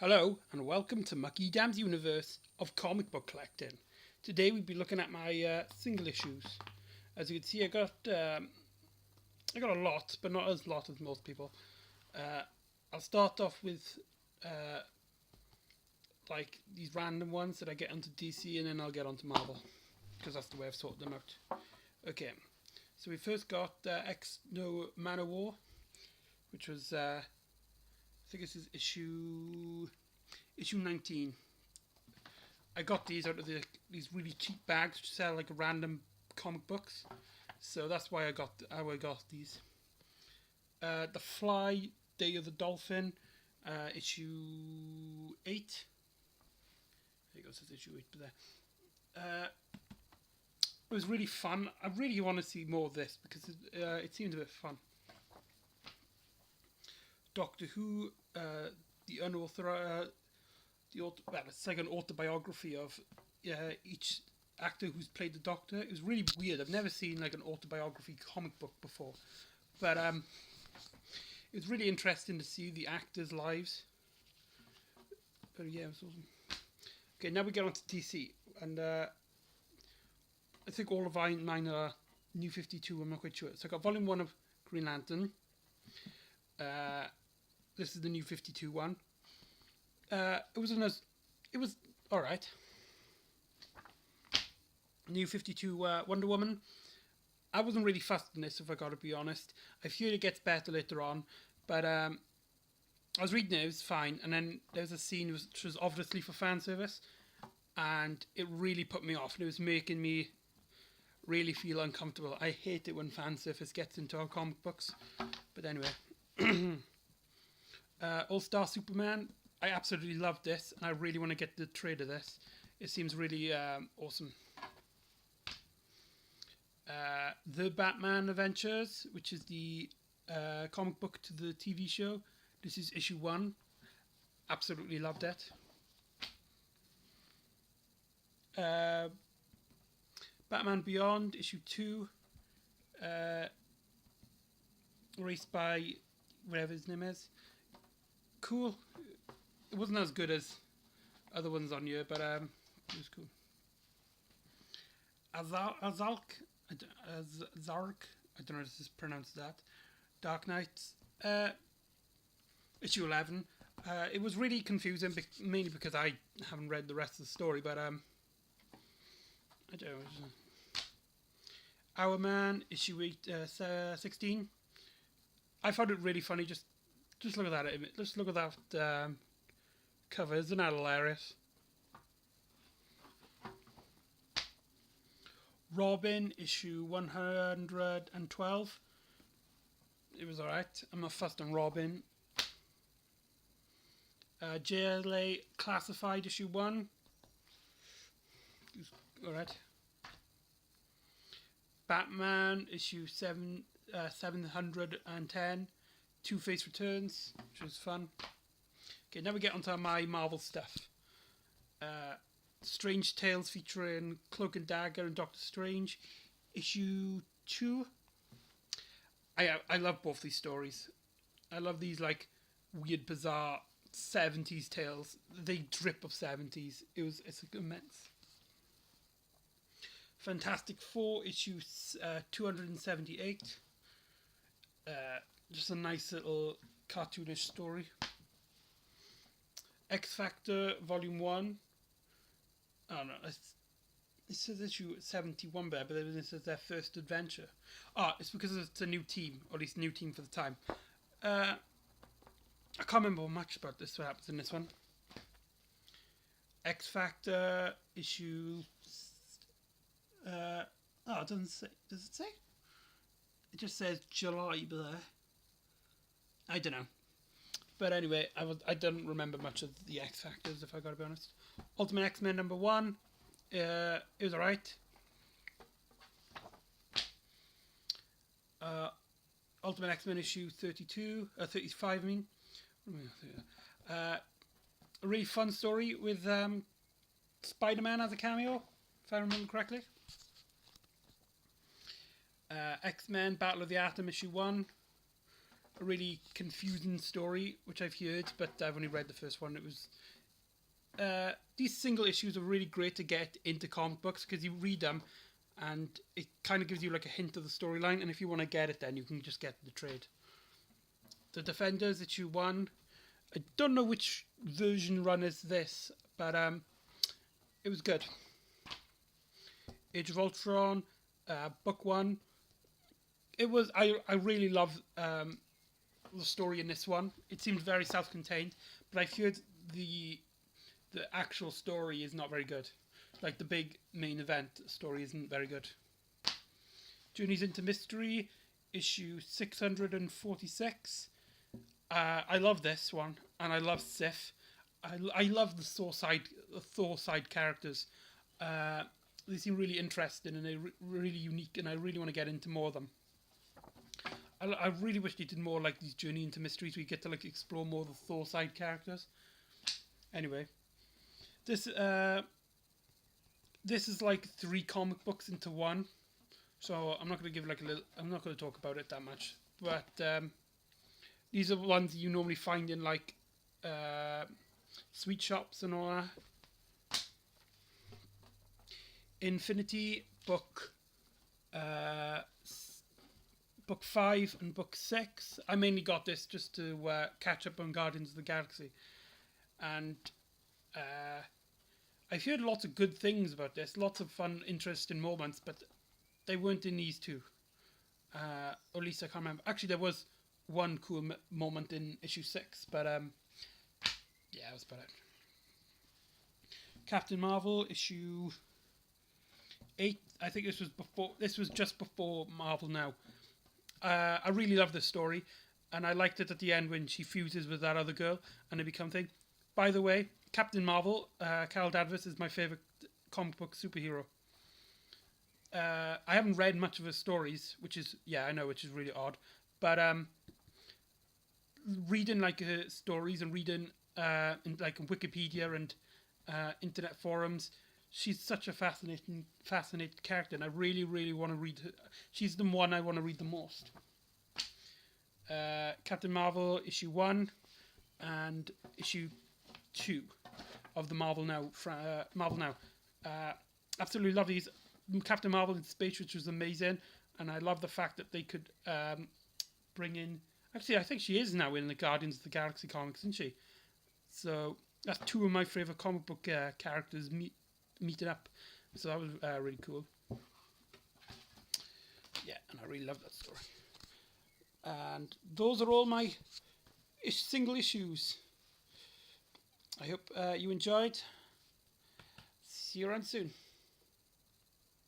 Hello and welcome to Mcedam's universe of comic book collecting. Today we'll be looking at my single issues. As you can see, I got a lot, but not as lot as most people. I'll start off with like these random ones that I get onto DC, and then I'll get onto Marvel because that's the way I've sorted them out. Okay, so we first got X No Man of War, which was I think this is issue 19. I got these out of these really cheap bags which sell like random comic books, so that's why I got these. The Fly, Day of the Dolphin, issue 8. There you go, it says issue 8 there. It was really fun. I really want to see more of this because it seemed a bit fun. Doctor Who, the unauthorized, it's like an autobiography of each actor who's played the Doctor. It was really weird. I've never seen like an autobiography comic book before, but it was really interesting to see the actors' lives. But yeah, it was awesome. Okay, now we get on to DC, and I think all of mine are New 52. I'm not quite sure. So I got Volume 1 of Green Lantern. This is the New 52 one. It was all right. New 52 Wonder Woman. I wasn't really fussed in this, if I got to be honest. I feel it gets better later on, but I was reading it was fine, and then there's a scene which was obviously for fan service, and it really put me off, and it was making me really feel uncomfortable. I hate it when fan service gets into our comic books, but anyway. All-Star Superman. I absolutely love this, and I really want to get the trade of this. It seems really awesome. The Batman Adventures, which is the comic book to the TV show. This is issue 1. Absolutely loved it. Batman Beyond, issue 2. Raced by whatever his name is. Cool. It wasn't as good as other ones on here, but it was cool. Azark, I don't know how to pronounce that. Dark Knights, issue 11. It was really confusing, mainly because I haven't read the rest of the story, but I don't know. Our Man, issue 16. I found it really funny. Just look at that image. Just look at that cover. Isn't that hilarious? Robin, issue 112. It was alright. I'm not fussed on Robin. JLA Classified, issue 1. Alright. Batman, issue 710. Two-Face Returns, which was fun. Okay, now we get onto my Marvel stuff. Strange Tales featuring Cloak and Dagger and Doctor Strange, issue 2. I love both these stories. I love these like weird, bizarre 70s tales. They drip of 70s. It's immense. Fantastic Four, issue 278. Just a nice little cartoonish story. X Factor Volume 1. Oh no, it says issue 71 there, but then it says their first adventure. It's because it's a new team, or at least new team for the time. I can't remember much about this, what happens in this one. X Factor issue... it doesn't say... Does it say? It just says July there. I don't know. But anyway, I don't remember much of the X Factors, if I gotta be honest. Ultimate X-Men number 1. It was alright. Ultimate X-Men issue 35, I mean. A really fun story with Spider-Man as a cameo, if I remember correctly. X-Men Battle of the Atom issue 1. a really confusing story, which I've heard, but I've only read the first one. It was these single issues are really great to get into comic books because you read them and it kind of gives you like a hint of the storyline, and if you want to get it, then you can just get the trade. The Defenders, issue 1. I don't know which version run is this, but it was good. Age of Ultron, book 1. It was I really love the story in this one. It seemed very self-contained, but I've heard the actual story is not very good. Like the big main event story isn't very good. Journeys into Mystery, issue 646. I love this one, and I love Sif. I love the Thor side characters. They seem really interesting and they're really unique, and I really want to get into more of them. I really wish they did more like these Journey into Mysteries where you get to like explore more of the Thor side characters. Anyway, this is like 3 comic books into one, so I'm not going to give like a little. I'm not going to talk about it that much, but these are the ones you normally find in like sweet shops and all that. Infinity book 5 and book 6. I mainly got this just to catch up on Guardians of the Galaxy, and I've heard lots of good things about this, lots of fun, interesting moments, but they weren't in these two. Or at least I can't remember. Actually, there was one cool moment in issue 6, but yeah, that was about it. Captain Marvel issue 8. I think this was before. This was just before Marvel Now. I really love this story, and I liked it at the end when she fuses with that other girl and they become thing. By the way, Captain Marvel, Carol Danvers is my favorite comic book superhero. I haven't read much of her stories, which is which is really odd. But reading like her stories and reading in like Wikipedia and internet forums, she's such a fascinating character, and I really, really want to read her. She's the one I want to read the most. Captain Marvel issue 1 and issue 2 of the Marvel Now. Absolutely love these. Captain Marvel in space, which was amazing, and I love the fact that they could bring in. Actually, I think she is now in the Guardians of the Galaxy comics, isn't she? So that's 2 of my favorite comic book characters meeting up. So that was really cool. Yeah, and I really love that story. And those are all my single issues. I hope you enjoyed. See you around soon.